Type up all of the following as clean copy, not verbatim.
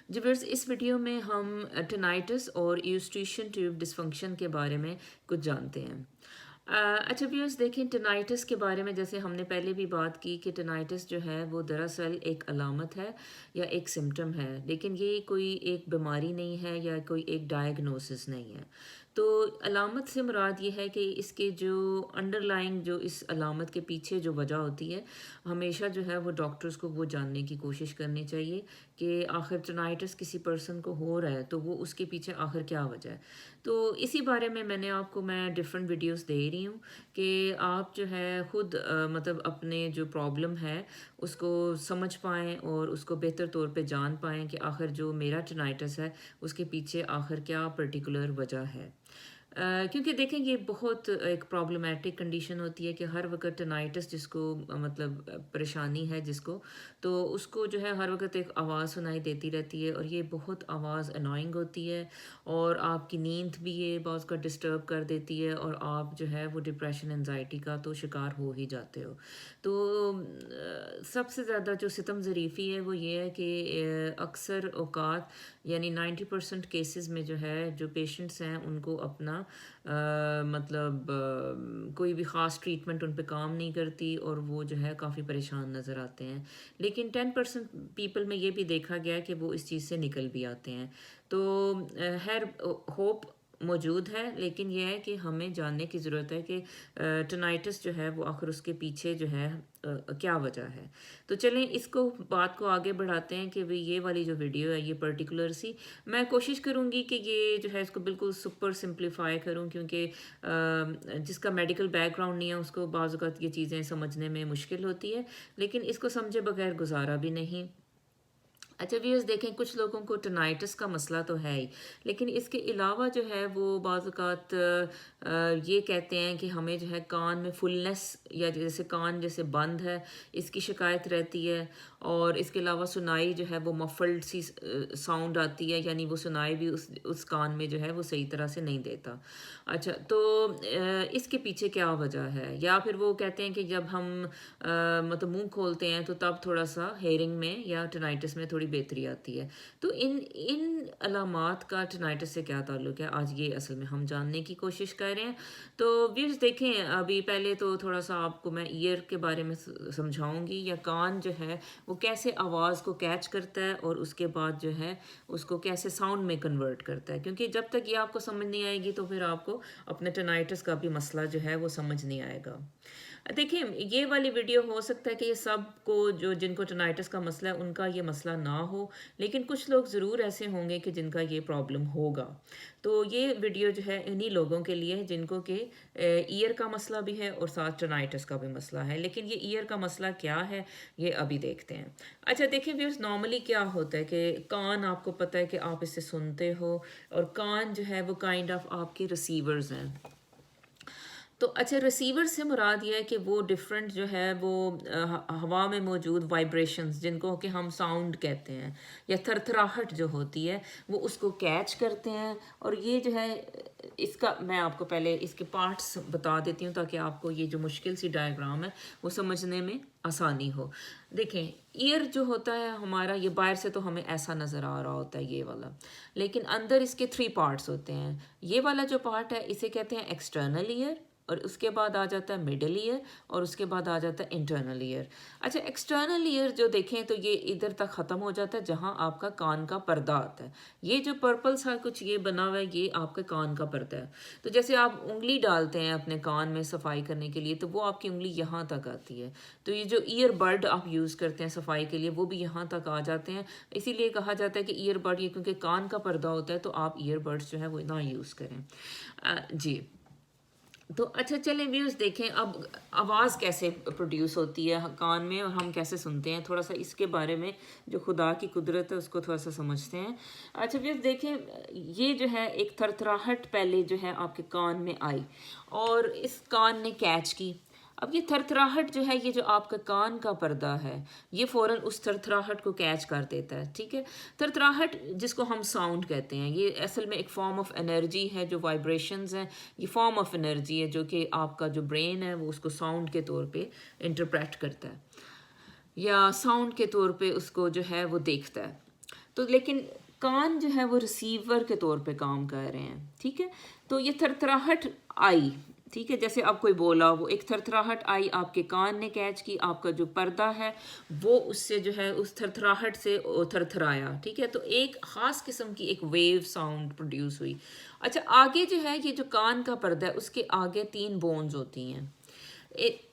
جی wears, اس video میں ہم ٹینائٹس اور ایوسٹریشن ٹیوب ڈسفنکشن کے بارے میں کچھ جانتے ہیں۔ اچھا ویئرس، دیکھیں ٹینائٹس کے بارے میں جیسے ہم نے پہلے بھی بات کی کہ ٹینائٹس جو ہے وہ دراصل ایک علامت ہے یا ایک سمٹم ہے، لیکن یہ کوئی ایک بیماری نہیں ہے یا کوئی ایک ڈائگنوسس نہیں ہے۔ تو علامت سے مراد یہ ہے کہ اس کے جو انڈر لائنگ جو اس علامت کے پیچھے جو وجہ ہوتی ہے، ہمیشہ جو ہے وہ ڈاکٹرز کو وہ جاننے کی کوشش کرنی چاہیے کہ آخر ٹینائٹس کسی پرسن کو ہو رہا ہے تو وہ اس کے پیچھے آخر کیا وجہ ہے۔ تو اسی بارے میں نے آپ کو ڈفرینٹ ویڈیوز دے رہی ہوں کہ آپ جو ہے خود مطلب اپنے جو پرابلم ہے اس کو سمجھ پائیں اور اس کو بہتر طور پہ جان پائیں کہ آخر جو میرا ٹینائٹس ہے اس کے پیچھے آخر کیا پرٹیکولر وجہ ہے۔ کیونکہ دیکھیں یہ بہت ایک پرابلمیٹک کنڈیشن ہوتی ہے کہ ہر وقت ٹینائٹس جس کو مطلب پریشانی ہے جس کو، تو اس کو جو ہے ہر وقت ایک آواز سنائی دیتی رہتی ہے اور یہ بہت آواز انوائنگ ہوتی ہے اور آپ کی نیند بھی یہ بعض کا ڈسٹرب کر دیتی ہے اور آپ جو ہے وہ ڈپریشن انزائٹی کا تو شکار ہو ہی جاتے ہو۔ تو سب سے زیادہ جو ستم ظریفی ہے وہ یہ ہے کہ اکثر اوقات یعنی 90% کیسز میں جو ہے جو پیشنٹس ہیں ان کو اپنا مطلب کوئی بھی خاص ٹریٹمنٹ ان پہ کام نہیں کرتی اور وہ جو ہے کافی پریشان نظر آتے ہیں، لیکن 10% پیپل میں یہ بھی دیکھا گیا کہ وہ اس چیز سے نکل بھی آتے ہیں۔ تو خیر ہوپ موجود ہے، لیکن یہ ہے کہ ہمیں جاننے کی ضرورت ہے کہ ٹینائٹس جو ہے وہ آخر اس کے پیچھے جو ہے کیا وجہ ہے۔ تو چلیں اس کو بات کو آگے بڑھاتے ہیں کہ یہ والی جو ویڈیو ہے یہ پرٹیکولر سی میں کوشش کروں گی کہ یہ جو ہے اس کو بالکل سپر سمپلیفائی کروں، کیونکہ جس کا میڈیکل بیک گراؤنڈ نہیں ہے اس کو بعض اوقات یہ چیزیں سمجھنے میں مشکل ہوتی ہے، لیکن اس کو سمجھے بغیر گزارا بھی نہیں۔ اچھا ویئرز، دیکھیں کچھ لوگوں کو ٹینائٹس کا مسئلہ تو ہے ہی، لیکن اس کے علاوہ جو ہے وہ بعض اوقات یہ کہتے ہیں کہ ہمیں جو ہے کان میں فلنس یا جیسے کان جیسے بند ہے اس کی شکایت رہتی ہے، اور اس کے علاوہ سنائی جو ہے وہ مفلڈ سی ساؤنڈ آتی ہے، یعنی وہ سنائی بھی اس کان میں جو ہے وہ صحیح طرح سے نہیں دیتا۔ اچھا تو اس کے پیچھے کیا وجہ ہے؟ یا پھر وہ کہتے ہیں کہ جب ہم مطلب منہ کھولتے ہیں تو تب تھوڑا سا ہیئرنگ میں یا ٹینائٹس میں تھوڑی بہتری آتی ہے۔ تو ان علامات کا ٹینائٹس سے کیا تعلق ہے، آج یہ اصل میں ہم جاننے کی کوشش کر رہے ہیں۔ تو ویئرز دیکھیں، ابھی پہلے تو تھوڑا سا آپ کو میں ایئر کے بارے میں سمجھاؤں گی، یا کان جو ہے وہ کیسے آواز کو کیچ کرتا ہے اور اس کے بعد جو ہے اس کو کیسے ساؤنڈ میں کنورٹ کرتا ہے، کیونکہ جب تک یہ آپ کو سمجھ نہیں آئے گی تو پھر آپ کو اپنے ٹینائٹس کا بھی مسئلہ جو ہے وہ سمجھ نہیں آئے گا۔ دیکھیں یہ والی ویڈیو ہو سکتا ہے کہ یہ سب کو جن کو ٹینائٹس کا مسئلہ ہے ان کا یہ مسئلہ نہ ہو، لیکن کچھ لوگ ضرور ایسے ہوں گے کہ جن کا یہ پرابلم ہوگا۔ تو یہ ویڈیو جو ہے انہی لوگوں کے لیے ہے جن کو کہ ایئر کا مسئلہ بھی ہے اور ساتھ ٹینائٹس کا بھی مسئلہ ہے، لیکن یہ ایئر کا مسئلہ کیا ہے یہ ابھی دیکھتے ہیں۔ اچھا دیکھیں ویئرز، نارملی کیا ہوتا ہے کہ کان آپ کو پتہ ہے کہ آپ اس سے سنتے ہو، اور کان جو ہے وہ کائنڈ آف آپ کے ریسیورز ہیں۔ تو اچھا ریسیور سے مراد یہ ہے کہ وہ ڈفرینٹ جو ہے وہ ہوا میں موجود وائبریشنز جن کو کہ ہم ساؤنڈ کہتے ہیں یا تھر تھراہٹ جو ہوتی ہے وہ اس کو کیچ کرتے ہیں، اور یہ جو ہے اس کا میں آپ کو پہلے اس کے پارٹس بتا دیتی ہوں تاکہ آپ کو یہ جو مشکل سی ڈائیگرام ہے وہ سمجھنے میں آسانی ہو۔ دیکھیں ایئر جو ہوتا ہے ہمارا، یہ باہر سے تو ہمیں ایسا نظر آ رہا ہوتا ہے یہ والا، لیکن اندر اس کے 3 پارٹس ہوتے ہیں۔ یہ والا جو پارٹ ہے اسے کہتے ہیں ایکسٹرنل ایئر، اور اس کے بعد آ جاتا ہے مڈل ایئر، اور اس کے بعد آ جاتا ہے انٹرنل ایئر۔ اچھا ایکسٹرنل ایئر جو دیکھیں تو یہ ادھر تک ختم ہو جاتا ہے جہاں آپ کا کان کا پردہ آتا ہے۔ یہ جو پرپل سا کچھ یہ بنا ہوا ہے یہ آپ کے کان کا پردہ ہے۔ تو جیسے آپ انگلی ڈالتے ہیں اپنے کان میں صفائی کرنے کے لیے تو وہ آپ کی انگلی یہاں تک آتی ہے، تو یہ جو ایئر بڈ آپ یوز کرتے ہیں صفائی کے لیے وہ بھی یہاں تک آ جاتے ہیں۔ اسی لیے کہا جاتا ہے کہ ایئر بڈ، یہ کیونکہ کان کا پردہ ہوتا ہے تو آپ ایئر بڈس جو ہے وہ نہ یوز کریں۔ جی تو اچھا چلیں ویوز دیکھیں اب آواز کیسے پروڈیوس ہوتی ہے کان میں اور ہم کیسے سنتے ہیں، تھوڑا سا اس کے بارے میں جو خدا کی قدرت ہے اس کو تھوڑا سا سمجھتے ہیں۔ اچھا ویوز دیکھیں، یہ جو ہے ایک تھرتھراہٹ پہلے جو ہے آپ کے کان میں آئی اور اس کان نے کیچ کی۔ اب یہ تھرتھراہٹ جو ہے یہ جو آپ کا کان کا پردہ ہے یہ فوراً اس تھرتھراہٹ کو کیچ کر دیتا ہے، ٹھیک ہے۔ تھرتھراہٹ جس کو ہم ساؤنڈ کہتے ہیں یہ اصل میں ایک فارم آف انرجی ہے، جو وائبریشنز ہیں یہ فارم آف انرجی ہے جو کہ آپ کا جو برین ہے وہ اس کو ساؤنڈ کے طور پہ انٹرپریٹ کرتا ہے یا ساؤنڈ کے طور پہ اس کو جو ہے وہ دیکھتا ہے۔ تو لیکن کان جو ہے وہ ریسیور کے طور پہ کام کر رہے ہیں، ٹھیک ہے. تو یہ تھرتھراہٹ آئی، ٹھیک ہے، جیسے اب کوئی بولا، وہ ایک تھرتھراہٹ آئی، آپ کے کان نے کیچ کی، آپ کا جو پردہ ہے وہ اس سے جو ہے اس تھرتھراہٹ سے تھرتھرایا، ٹھیک ہے. تو ایک خاص قسم کی ایک ویو ساؤنڈ پروڈیوس ہوئی. اچھا آگے جو ہے یہ جو کان کا پردہ ہے اس کے آگے 3 بونز ہوتی ہیں.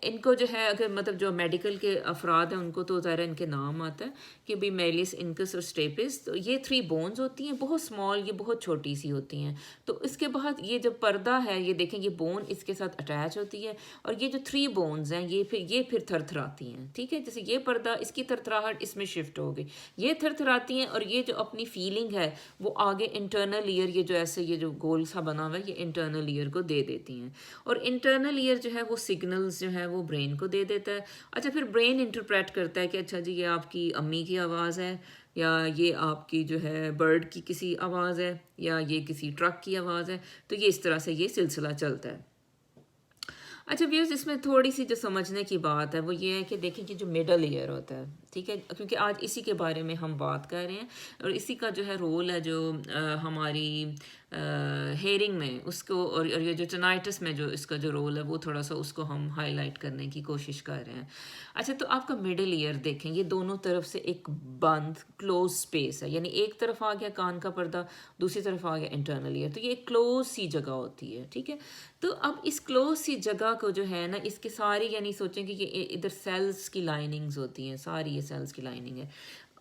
ان کو جو ہے اگر مطلب جو میڈیکل کے افراد ہیں ان کو تو ظاہر ان کے نام آتا ہے کہ بھی میلس انکس اور سٹیپس. تو یہ 3 بونز ہوتی ہیں، بہت سمال، یہ بہت چھوٹی سی ہوتی ہیں. تو اس کے بعد یہ جو پردہ ہے یہ دیکھیں یہ بون اس کے ساتھ اٹیچ ہوتی ہے، اور یہ جو 3 بونز ہیں یہ پھر تھر تھراتی ہیں، ٹھیک ہے. جیسے یہ پردہ اس کی تھرتھراہٹ اس میں شفٹ ہو گئی، یہ تھر تھراتی ہیں، اور یہ جو اپنی فیلنگ ہے وہ آگے انٹرنل ایئر، یہ جو ایسے یہ جو گول سا بنا ہوا ہے یہ انٹرنل ایئر کو دے دیتی ہیں. اور انٹرنل ایئر جو ہے وہ سگنلز جو ہے وہ برین کو دے دیتا ہے. اچھا پھر برین انٹرپریٹ کرتا ہے کہ اچھا جی یہ آپ کی امی کی آواز ہے، یا یہ آپ کی جو ہے برڈ کی کسی آواز ہے، یا یہ کسی ٹرک کی آواز ہے. تو یہ اس طرح سے یہ سلسلہ چلتا ہے. اچھا ویوز اس میں تھوڑی سی جو سمجھنے کی بات ہے وہ یہ ہے کہ دیکھیں کہ جو مڈل ایئر ہوتا ہے، ٹھیک ہے، کیونکہ آج اسی کے بارے میں ہم بات کر رہے ہیں، اور اسی کا جو ہے رول ہے جو ہماری ہیئرنگ میں اس کو، اور یہ جو ٹینائٹس میں جو اس کا جو رول ہے وہ تھوڑا سا اس کو ہم ہائی لائٹ کرنے کی کوشش کر رہے ہیں. اچھا تو آپ کا مڈل ایئر دیکھیں، یہ دونوں طرف سے ایک بند کلوز اسپیس ہے، یعنی ایک طرف آ گیا کان کا پردہ، دوسری طرف آ گیا انٹرنل ایئر. تو یہ ایک کلوز سی جگہ ہوتی ہے، ٹھیک ہے. تو اب اس کلوز سی جگہ کو جو ہے نا اس کی ساری، یعنی سوچیں کہ یہ ادھر سیلز کی لائننگز ہوتی ہیں، ساری یہ سیلز کی لائننگ ہے.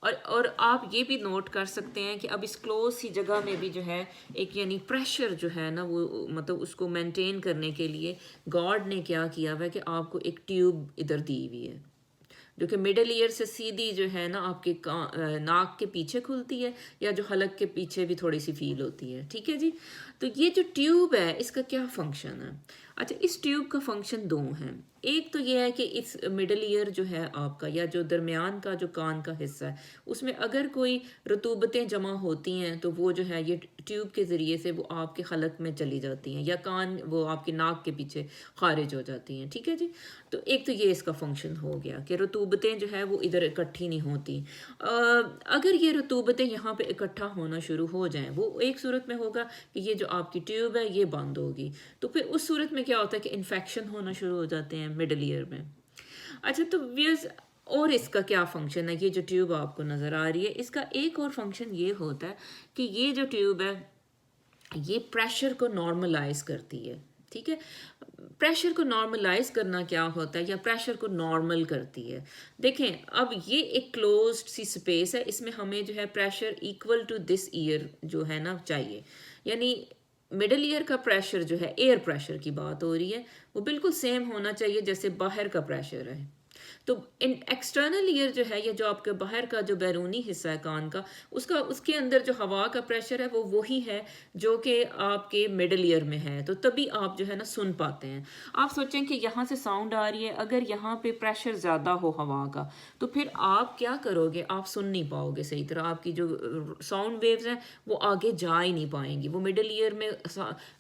اور آپ یہ بھی نوٹ کر سکتے ہیں کہ اب اس کلوز سی جگہ میں بھی جو ہے ایک یعنی پریشر جو ہے نا وہ مطلب اس کو مینٹین کرنے کے لیے گاڈ نے کیا کیا ہوا ہے کہ آپ کو ایک ٹیوب ادھر دی ہوئی ہے، جو کہ مڈل ایئر سے سیدھی جو ہے نا آپ کے ناک کے پیچھے کھلتی ہے، یا جو حلق کے پیچھے بھی تھوڑی سی فیل ہوتی ہے، ٹھیک ہے جی. تو یہ جو ٹیوب ہے اس کا کیا فنکشن ہے؟ اچھا اس ٹیوب کا فنکشن 2 ہیں. ایک تو یہ ہے کہ اس مڈل ایئر جو ہے آپ کا، یا جو درمیان کا جو کان کا حصہ ہے، اس میں اگر کوئی رطوبتیں جمع ہوتی ہیں تو وہ جو ہے یہ ٹیوب کے ذریعے سے وہ آپ کے حلق میں چلی جاتی ہیں، یا کان وہ آپ کی ناک کے پیچھے خارج ہو جاتی ہیں، ٹھیک ہے جی. تو ایک تو یہ اس کا فنکشن ہو گیا کہ رطوبتیں جو ہے وہ ادھر اکٹھی نہیں ہوتی. اگر یہ رطوبتیں یہاں پہ اکٹھا ہونا شروع ہو جائیں، وہ ایک صورت میں ہوگا کہ یہ جو آپ کی ٹیوب ہے یہ بند ہوگی. تو پھر اس صورت میں کیا ہوتا ہے کہ انفیکشن ہونا شروع ہو جاتے ہیں مڈل ایئر میں. اچھا تو ویئرز اور اس کا کیا فنکشن ہے؟ یہ جو ٹیوب آپ کو نظر آ رہی ہے اس کا ایک اور فنکشن یہ ہوتا ہے کہ یہ جو ٹیوب ہے یہ پریشر کو نارملائز کرتی ہے، ٹھیک ہے. پریشر کو نارملائز کرنا کیا ہوتا ہے، یا پریشر کو نارمل کرتی ہے. دیکھیں اب یہ ایک کلوزڈ سی سپیس ہے، اس میں ہمیں جو ہے pressure equal to this air جو ہے نا چاہیے. یعنی مڈل ایئر کا پریشر جو ہے، ایئر پریشر کی بات ہو رہی ہے، وہ بالکل سیم ہونا چاہیے جیسے باہر کا پریشر ہے. تو ایکسٹرنل ایئر جو ہے، یہ جو آپ کے باہر کا جو بیرونی حصہ ہے کان کا، اس کے اندر جو ہوا کا پریشر ہے وہ وہی ہے جو کہ آپ کے مڈل ایئر میں ہے. تو تبھی آپ جو ہے نا سن پاتے ہیں. آپ سوچیں کہ یہاں سے ساؤنڈ آ رہی ہے، اگر یہاں پہ پریشر زیادہ ہو ہوا کا تو پھر آپ کیا کرو گے؟ آپ سن نہیں پاؤ گے صحیح طرح، آپ کی جو ساؤنڈ ویوز ہیں وہ آگے جا ہی نہیں پائیں گی. وہ مڈل ایئر میں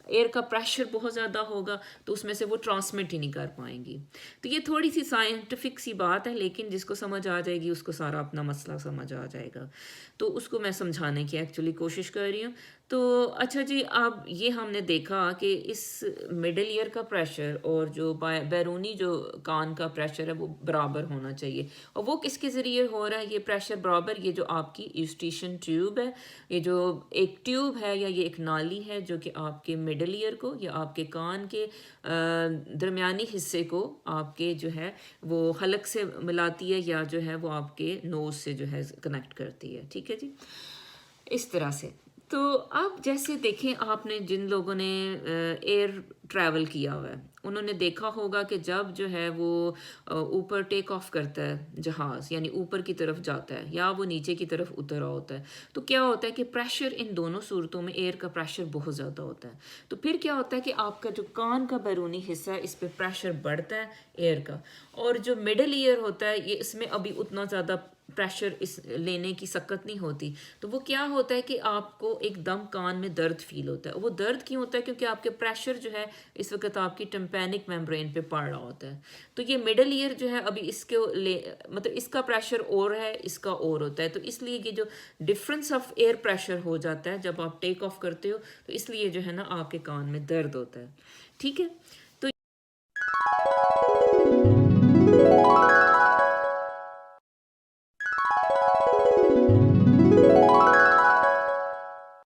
ایئر کا پریشر بہت زیادہ ہوگا تو اس میں سے وہ ٹرانسمٹ ہی نہیں کر پائیں گی. تو یہ تھوڑی سی سائنٹیفک سی بات ہے، لیکن جس کو سمجھ آ جائے گی اس کو سارا اپنا مسئلہ سمجھ آ جائے گا. تو اس کو میں سمجھانے کی ایکچولی کوشش کر رہی ہوں. تو اچھا جی اب یہ ہم نے دیکھا کہ اس مڈل ایئر کا پریشر اور جو بیرونی جو کان کا پریشر ہے وہ برابر ہونا چاہیے. اور وہ کس کے ذریعے ہو رہا ہے یہ پریشر برابر؟ یہ جو آپ کی ایوسٹیشن ٹیوب ہے، یہ جو ایک ٹیوب ہے یا یہ ایک نالی ہے جو کہ آپ کے مڈل ایئر کو یا آپ کے کان کے درمیانی حصے کو آپ کے جو ہے وہ حلق سے ملاتی ہے، یا جو ہے وہ آپ کے نوز سے جو ہے کنیکٹ کرتی ہے، ٹھیک ہے جی. اس طرح سے تو اب جیسے دیکھیں آپ نے جن لوگوں نے ایئر ٹریول کیا ہوا ہے انہوں نے دیکھا ہوگا کہ جب جو ہے وہ اوپر ٹیک آف کرتا ہے جہاز، یعنی اوپر کی طرف جاتا ہے یا وہ نیچے کی طرف اتر رہا ہوتا ہے، تو کیا ہوتا ہے کہ پریشر ان دونوں صورتوں میں ایئر کا پریشر بہت زیادہ ہوتا ہے. تو پھر کیا ہوتا ہے کہ آپ کا جو کان کا بیرونی حصہ ہے اس پہ پریشر بڑھتا ہے ایئر کا، اور جو مڈل ایئر ہوتا ہے یہ اس میں ابھی اتنا زیادہ پریشر اس لینے کی سکت نہیں ہوتی، تو وہ کیا ہوتا ہے کہ آپ کو ایک دم کان میں درد فیل ہوتا ہے. وہ درد کیوں ہوتا ہے؟ کیونکہ آپ کے پریشر جو ہے اس وقت آپ کی ٹمپینک میمبرین پہ پڑ رہا ہوتا ہے. تو یہ مڈل ایئر جو ہے ابھی اس کے مطلب اس کا پریشر اور ہے، اس کا اور ہوتا ہے. تو اس لیے یہ جو ڈفرینس آف ایئر پریشر ہو جاتا ہے جب آپ ٹیک آف کرتے ہو، تو اس لیے جو ہے نا آپ کے کان میں درد ہوتا ہے. ٹھیک ہے. تو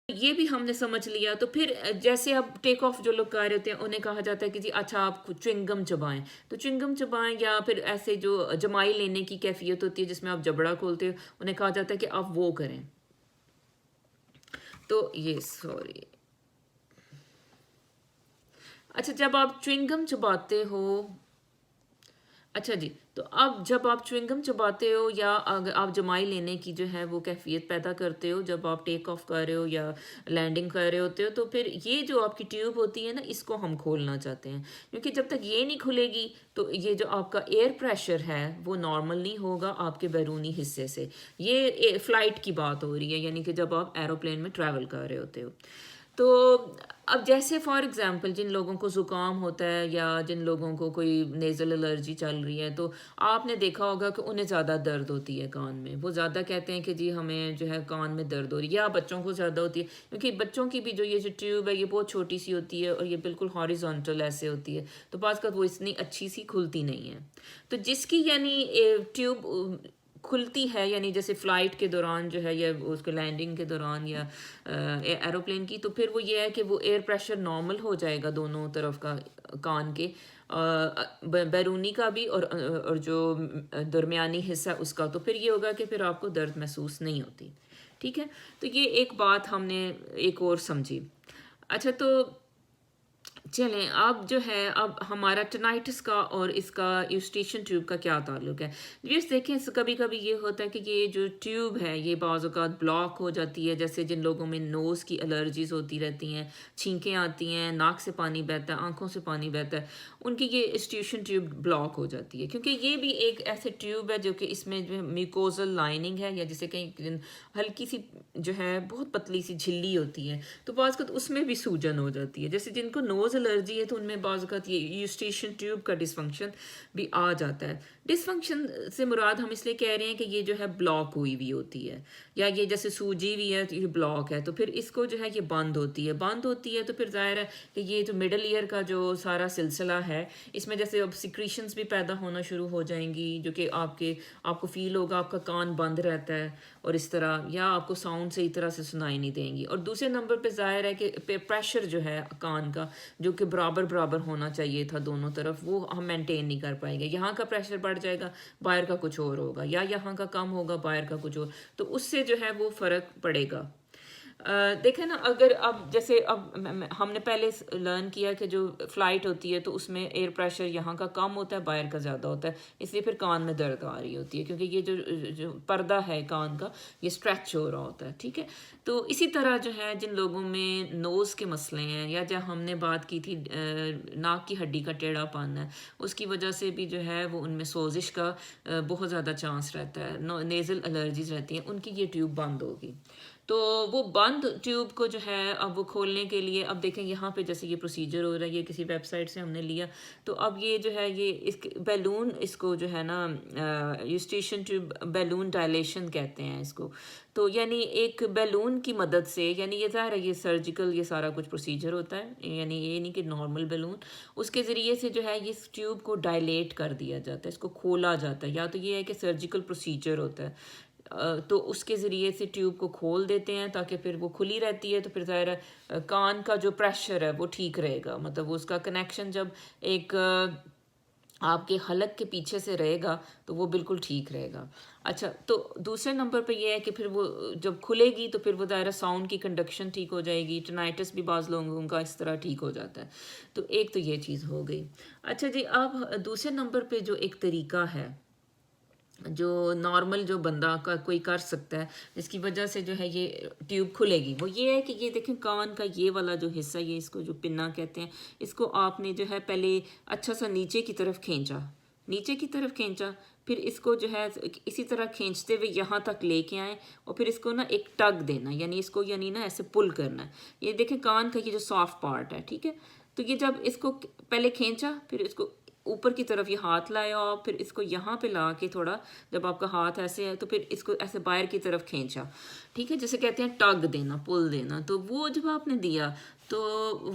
یہ بھی ہم نے سمجھ لیا. تو پھر جیسے اب ٹیک آف جو لوگ کر رہے ہوتے ہیں انہیں کہا جاتا ہے کہ جی اچھا آپ چوئنگم چبائیں. تو چوئنگم چبائیں، یا پھر ایسے جو جمائی لینے کی کیفیت ہوتی ہے جس میں آپ جبڑا کھولتے ہو، انہیں کہا جاتا ہے کہ آپ وہ کریں. تو یہ سوری، اچھا جب آپ چوئنگم چباتے ہو، اچھا جی، تو اب جب آپ چوئنگم چباتے ہو یا اگر آپ جمائی لینے کی جو ہے وہ کیفیت پیدا کرتے ہو جب آپ ٹیک آف کر رہے ہو یا لینڈنگ کر رہے ہوتے ہو، تو پھر یہ جو آپ کی ٹیوب ہوتی ہے نا، اس کو ہم کھولنا چاہتے ہیں. کیونکہ جب تک یہ نہیں کھلے گی تو یہ جو آپ کا ایئر پریشر ہے وہ نارمل نہیں ہوگا آپ کے بیرونی حصے سے. یہ فلائٹ کی بات ہو رہی ہے، یعنی کہ جب آپ ایروپلین میں ٹریول کر رہے ہوتے ہو. تو اب جیسے فار ایگزامپل جن لوگوں کو زکام ہوتا ہے یا جن لوگوں کو کوئی نیزل الرجی چل رہی ہے، تو آپ نے دیکھا ہوگا کہ انہیں زیادہ درد ہوتی ہے کان میں. وہ زیادہ کہتے ہیں کہ جی ہمیں جو ہے کان میں درد ہو رہی ہے، یا بچوں کو زیادہ ہوتی ہے کیونکہ بچوں کی بھی جو یہ جو ٹیوب ہے یہ بہت چھوٹی سی ہوتی ہے اور یہ بالکل ہاریزونٹل ایسے ہوتی ہے، تو بعض کا وہ اتنی اچھی سی کھلتی نہیں ہے. تو جس کی یعنی ٹیوب کھلتی ہے، یعنی جیسے فلائٹ کے دوران جو ہے یا اس کے لینڈنگ کے دوران یا ایروپلین کی، تو پھر وہ یہ ہے کہ وہ ایئر پریشر نارمل ہو جائے گا دونوں طرف کا کان کے، بیرونی کا بھی اور جو درمیانی حصہ اس کا. تو پھر یہ ہوگا کہ پھر آپ کو درد محسوس نہیں ہوتی. ٹھیک ہے. تو یہ ایک بات ہم نے ایک اور سمجھی. اچھا تو چلیں اب جو ہے اب ہمارا ٹینائٹس کا اور اس کا ایوسٹیشن ٹیوب کا کیا تعلق ہے. جیسے دیکھیں کبھی کبھی یہ ہوتا ہے کہ یہ جو ٹیوب ہے یہ بعض اوقات بلاک ہو جاتی ہے، جیسے جن لوگوں میں نوز کی الرجیز ہوتی رہتی ہیں، چھینکیں آتی ہیں، ناک سے پانی بہتا ہے، آنکھوں سے پانی بہتا ہے، ان کی یہ ایوسٹیشن ٹیوب بلاک ہو جاتی ہے. کیونکہ یہ بھی ایک ایسے ٹیوب ہے جو کہ اس میں جو ہے میوکوزل لائننگ ہے، یا جسے کہیں ہلکی سی جو ہے بہت پتلی سی جھلی ہوتی ہے، تو بعض اوقات اس میں بھی سوجن ہو جاتی ہے. جیسے جن کو نوز الرجی ہے تو ان میں بعض اوقات یہ ایوسٹیشن ٹیوب کا ڈسفنکشن بھی آ جاتا ہے. ڈسفنکشن سے مراد ہم اس لیے کہہ رہے ہیں کہ یہ جو ہے بلاک ہوئی ہوئی ہوتی ہے، یا یہ جیسے سوجی ہوئی ہے تو یہ بلاک ہے، تو پھر اس کو جو ہے یہ بند ہوتی ہے. تو پھر ظاہر ہے کہ یہ جو مڈل ایئر کا جو سارا سلسلہ ہے اس میں جیسے اب سیکریشنز بھی پیدا ہونا شروع ہو جائیں گی، جو کہ آپ کو فیل ہوگا آپ کا کان بند رہتا ہے اور اس طرح، یا آپ کو ساؤنڈ صحیح طرح سے سنائی نہیں دیں گی. اور دوسرے نمبر پہ ظاہر ہے کہ پریشر جو ہے کان کا جو کہ برابر ہونا چاہیے تھا دونوں طرف، وہ ہم مینٹین نہیں کر پائیں گے. یہاں کا پریشر بڑھ جائے گا، باہر کا کچھ اور ہوگا، یا یہاں کا کم ہوگا، باہر کا کچھ اور، تو اس سے جو ہے وہ فرق پڑے گا. دیکھیں نا، اگر اب جیسے اب ہم نے پہلے لرن کیا کہ جو فلائٹ ہوتی ہے تو اس میں ایئر پریشر یہاں کا کم ہوتا ہے، باہر کا زیادہ ہوتا ہے، اس لیے پھر کان میں درد آ رہی ہوتی ہے کیونکہ یہ جو پردہ ہے کان کا یہ اسٹریچ ہو رہا ہوتا ہے. ٹھیک ہے. تو اسی طرح جو ہے جن لوگوں میں نوز کے مسئلے ہیں، یا جب ہم نے بات کی تھی ناک کی ہڈی کا ٹیڑھا پن ہے، اس کی وجہ سے بھی جو ہے وہ ان میں سوزش کا بہت زیادہ چانس رہتا ہے، نیزل الرجیز رہتی ہیں، ان کی یہ ٹیوب بند ہوگی. تو وہ بند ٹیوب کو جو ہے اب وہ کھولنے کے لیے، اب دیکھیں یہاں پہ جیسے یہ پروسیجر ہو رہا ہے، یہ کسی ویب سائٹ سے ہم نے لیا. تو اب یہ جو ہے یہ اس بیلون، اس کو جو ہے نا ایوسٹیشن ٹیوب بیلون ڈائلیشن کہتے ہیں اس کو. تو یعنی ایک بیلون کی مدد سے، یعنی یہ ظاہر ہے یہ سرجیکل یہ سارا کچھ پروسیجر ہوتا ہے، یعنی یہ نہیں کہ نارمل بیلون، اس کے ذریعے سے جو ہے اس ٹیوب کو ڈائلیٹ کر دیا جاتا ہے، اس کو کھولا جاتا ہے. یا تو یہ ہے کہ سرجیکل پروسیجر ہوتا ہے، تو اس کے ذریعے سے ٹیوب کو کھول دیتے ہیں تاکہ پھر وہ کھلی رہتی ہے. تو پھر ظاہر ہے کان کا جو پریشر ہے وہ ٹھیک رہے گا، مطلب اس کا کنیکشن جب ایک آپ کے حلق کے پیچھے سے رہے گا تو وہ بالکل ٹھیک رہے گا. اچھا، تو دوسرے نمبر پہ یہ ہے کہ پھر وہ جب کھلے گی تو پھر وہ دائرہ ساؤنڈ کی کنڈکشن ٹھیک ہو جائے گی. ٹینائٹس بھی بعض لوگوں کا اس طرح ٹھیک ہو جاتا ہے. تو ایک تو یہ چیز ہو گئی. اچھا جی، اب دوسرے نمبر پہ جو ایک طریقہ ہے جو نارمل جو بندہ کا کوئی کر سکتا ہے جس کی وجہ سے جو ہے یہ ٹیوب کھلے گی، وہ یہ ہے کہ یہ دیکھیں کان کا یہ والا جو حصہ، یہ اس کو جو پنا کہتے ہیں، اس کو آپ نے جو ہے پہلے اچھا سا نیچے کی طرف کھینچا، نیچے کی طرف کھینچا، پھر اس کو جو ہے اسی طرح کھینچتے ہوئے یہاں تک لے کے آئیں اور پھر اس کو نا ایک ٹگ دینا، یعنی اس کو یعنی نا ایسے پل کرنا ہے. یہ دیکھیں کان کا یہ جو سافٹ پارٹ ہے، ٹھیک ہے. تو یہ جب اس کو پہلے کھینچا، پھر اس کو اوپر کی طرف یہ ہاتھ لایا اور پھر اس کو یہاں پہ لا کے تھوڑا، جب آپ کا ہاتھ ایسے ہے تو پھر اس کو ایسے باہر کی طرف کھینچا، ٹھیک ہے، جسے کہتے ہیں ٹگ دینا، پل دینا. تو وہ جب آپ نے دیا تو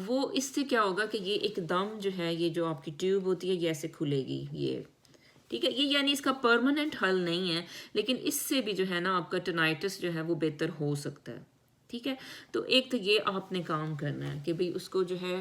وہ اس سے کیا ہوگا کہ یہ ایک دم جو ہے یہ جو آپ کی ٹیوب ہوتی ہے یہ ایسے کھلے گی، یہ ٹھیک ہے. یہ یعنی اس کا پرماننٹ حل نہیں ہے، لیکن اس سے بھی جو ہے نا آپ کا ٹینائٹس جو ہے وہ بہتر ہو سکتا ہے، ٹھیک ہے. تو ایک تو یہ آپ نے کام کرنا ہے کہ بھئی اس کو جو ہے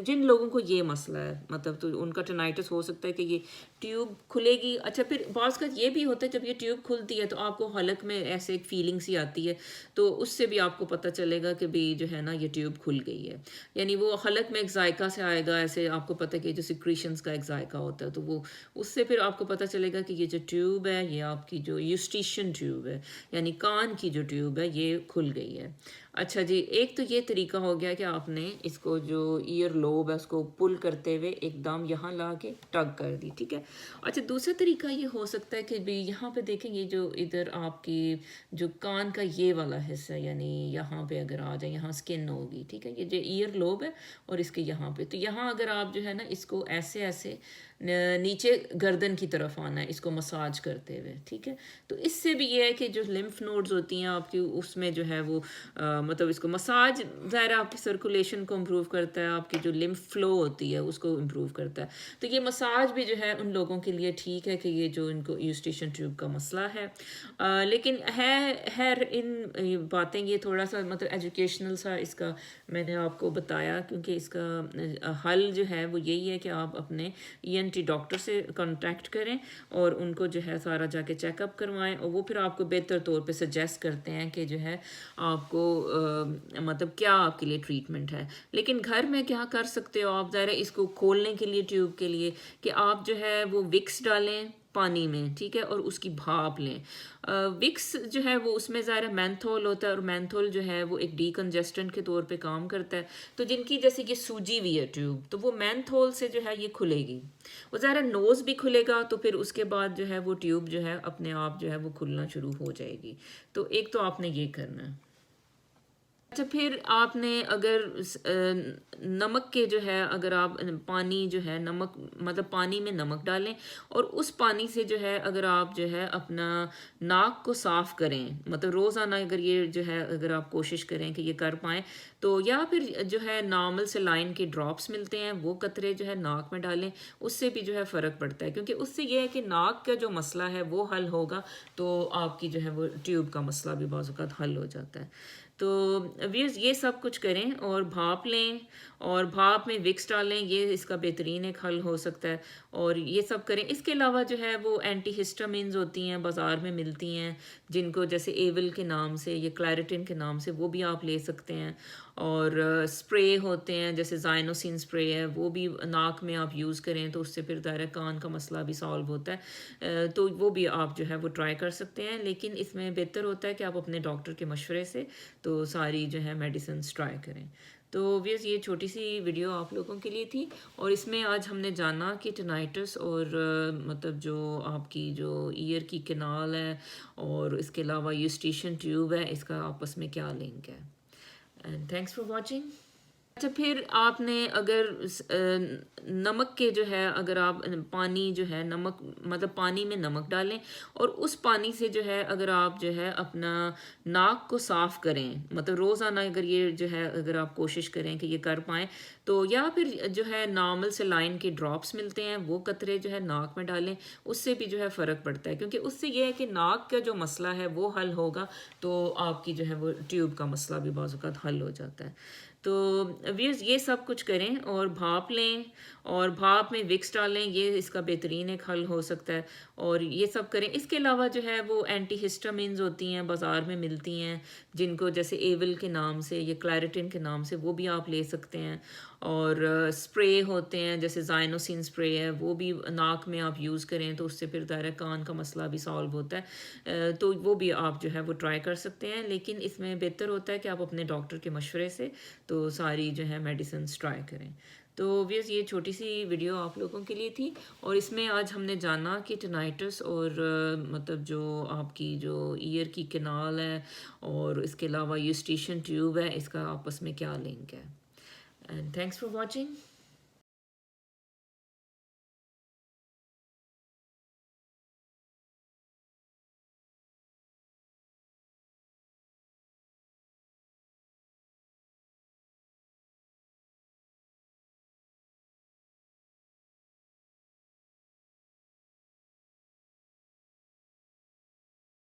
جن لوگوں کو یہ مسئلہ ہے، مطلب تو ان کا ٹینائٹس ہو سکتا ہے کہ یہ ٹیوب کھلے گی. اچھا پھر بعض کا یہ بھی ہوتا ہے جب یہ ٹیوب کھلتی ہے تو آپ کو حلق میں ایسے ایک فیلنگ سی آتی ہے، تو اس سے بھی آپ کو پتہ چلے گا کہ بھی جو ہے نا یہ ٹیوب کھل گئی ہے. یعنی وہ حلق میں ایک ذائقہ سے آئے گا، ایسے آپ کو پتہ کہ جو سیکریشنز کا ایک ذائقہ ہوتا ہے، تو وہ اس سے پھر آپ کو پتہ چلے گا کہ یہ جو ٹیوب ہے یہ آپ کی جو یوسٹیشن ٹیوب ہے، یعنی کان کی جو ٹیوب ہے یہ کھل گئی ہے. اچھا جی، ایک تو یہ طریقہ ہو گیا کہ آپ نے اس کو جو ایئر لوب ہے اس کو پل کرتے ہوئے ایک دم یہاں لا کے ٹگ کر دی، ٹھیک ہے. اچھا دوسرا طریقہ یہ ہو سکتا ہے کہ بھی یہاں پہ دیکھیں یہ جو ادھر آپ کی جو کان کا یہ والا حصہ، یعنی یہاں پہ اگر آ جائیں، یہاں سکن ہوگی، ٹھیک ہے، یہ جو ایئر لوب ہے اور اس کے یہاں پہ، تو یہاں اگر آپ جو ہے نا اس کو ایسے ایسے نیچے گردن کی طرف آنا ہے اس کو مساج کرتے ہوئے، ٹھیک ہے. تو اس سے بھی یہ ہے کہ جو لمف نوڈز ہوتی ہیں آپ کی اس میں جو ہے وہ مطلب اس کو مساج ظاہر آپ کی سرکولیشن کو امپروو کرتا ہے، آپ کی جو لمف فلو ہوتی ہے اس کو امپروو کرتا ہے. تو یہ مساج بھی جو ہے ان لوگوں کے لیے ٹھیک ہے کہ یہ جو ان کو یوسٹیشن ٹیوب کا مسئلہ ہے. لیکن ہے ان باتیں یہ تھوڑا سا مطلب ایجوکیشنل سا اس کا میں نے آپ کو بتایا، کیونکہ اس کا حل جو ہے وہ یہی ہے کہ آپ اپنے ENT ڈاکٹر سے کانٹیکٹ کریں اور ان کو جو ہے سارا جا کے چیک اپ کروائیں، اور وہ پھر آپ کو بہتر طور پہ سجیسٹ کرتے ہیں کہ جو ہے آپ کو مطلب کیا آپ کے لیے ٹریٹمنٹ ہے. لیکن گھر میں کیا کر سکتے ہو آپ، ظاہر ہے اس کو کھولنے کے لیے ٹیوب کے لیے کہ آپ جو ہے وہ وکس ڈالیں پانی میں، ٹھیک ہے، اور اس کی بھاپ لیں. وکس جو ہے وہ اس میں ظاہر مینتھول ہوتا ہے، اور مینتھول جو ہے وہ ایک ڈی کنجسٹنٹ کے طور پہ کام کرتا ہے. تو جن کی جیسے یہ سوجی ہوئی ہے ٹیوب، تو وہ مینتھول سے جو ہے یہ کھلے گی، وہ ظاہر نوز بھی کھلے گا، تو پھر اس کے بعد جو ہے وہ ٹیوب جو ہے اپنے آپ جو ہے وہ کھلنا شروع ہو جائے گی. تو ایک تو آپ نے یہ کرنا ہے. اچھا پھر آپ نے اگر نمک کے جو ہے اگر آپ پانی جو ہے نمک مطلب پانی میں نمک ڈالیں اور اس پانی سے جو ہے اگر آپ جو ہے اپنا ناک کو صاف کریں، مطلب روزانہ اگر یہ جو ہے اگر آپ کوشش کریں کہ یہ کر پائیں، تو یا پھر جو ہے نارمل سلائن کے ڈراپس ملتے ہیں وہ قطرے جو ہے ناک میں ڈالیں، اس سے بھی جو ہے فرق پڑتا ہے. کیونکہ اس سے یہ ہے کہ ناک کا جو مسئلہ ہے وہ حل ہوگا تو آپ کی جو ہے وہ ٹیوب کا مسئلہ بھی بعض اوقات حل ہو جاتا ہے. تو ویئرز یہ سب کچھ کریں اور بھاپ لیں اور بھاپ میں وکس ڈالیں، یہ اس کا بہترین ایک حل ہو سکتا ہے. اور یہ سب کریں. اس کے علاوہ جو ہے وہ اینٹی ہسٹامینز ہوتی ہیں بازار میں ملتی ہیں، جن کو جیسے ایول کے نام سے یا کلیرٹن کے نام سے وہ بھی آپ لے سکتے ہیں. اور اسپرے ہوتے ہیں جیسے زائنوسین اسپرے ہے، وہ بھی ناک میں آپ یوز کریں تو اس سے پھر دائرہ کان کا مسئلہ بھی سالو ہوتا ہے. تو وہ بھی آپ جو ہے وہ ٹرائی کر سکتے ہیں، لیکن اس میں بہتر ہوتا ہے کہ آپ اپنے ڈاکٹر کے مشورے سے تو ساری جو ہے میڈیسنس ٹرائی کریں. تو ویس یہ چھوٹی سی ویڈیو آپ لوگوں کے لیے تھی، اور اس میں آج ہم نے جانا کہ ٹینائٹس اور مطلب جو آپ کی جو ایئر کی کنال ہے اور اس کے علاوہ یوسٹیشن ٹیوب ہے، اس کا آپس میں کیا لنک ہے. And thanks for watching. اچھا پھر آپ نے اگر نمک کے جو ہے اگر آپ پانی جو ہے نمک مطلب پانی میں نمک ڈالیں اور اس پانی سے جو ہے اگر آپ جو ہے اپنا ناک کو صاف کریں، مطلب روزانہ اگر یہ جو ہے اگر آپ کوشش کریں کہ یہ کر پائیں، تو یا پھر جو ہے نارمل سلائن کے ڈراپس ملتے ہیں وہ قطرے جو ہے ناک میں ڈالیں، اس سے بھی جو ہے فرق پڑتا ہے. کیونکہ اس سے یہ ہے کہ ناک کا جو مسئلہ ہے وہ حل ہوگا تو آپ کی جو ہے وہ ٹیوب کا مسئلہ بھی بعض اوقات حل ہو جاتا ہے. تو ویئرز یہ سب کچھ کریں اور بھاپ لیں اور بھاپ میں وکس ڈالیں، یہ اس کا بہترین ایک حل ہو سکتا ہے. اور یہ سب کریں. اس کے علاوہ جو ہے وہ اینٹی ہسٹامینز ہوتی ہیں بازار میں ملتی ہیں، جن کو جیسے ایول کے نام سے یا کلیرٹن کے نام سے وہ بھی آپ لے سکتے ہیں. اور اسپرے ہوتے ہیں جیسے زائنوسین اسپرے ہے، وہ بھی ناک میں آپ یوز کریں تو اس سے پھر دائرہ کان کا مسئلہ بھی سالو ہوتا ہے. تو وہ بھی آپ جو ہے وہ ٹرائی کر سکتے ہیں، لیکن اس میں بہتر ہوتا ہے کہ آپ اپنے ڈاکٹر کے مشورے سے تو ساری جو ہے میڈیسنس ٹرائی کریں. تو ویئرز یہ چھوٹی سی ویڈیو آپ لوگوں کے لیے تھی، اور اس میں آج ہم نے جانا کہ ٹینائٹس اور مطلب جو آپ کی جو ایئر کی کنال ہے اور اس کے علاوہ یوسٹیشن ٹیوب ہے، اس کا آپس میں کیا لنک ہے. And thanks for watching.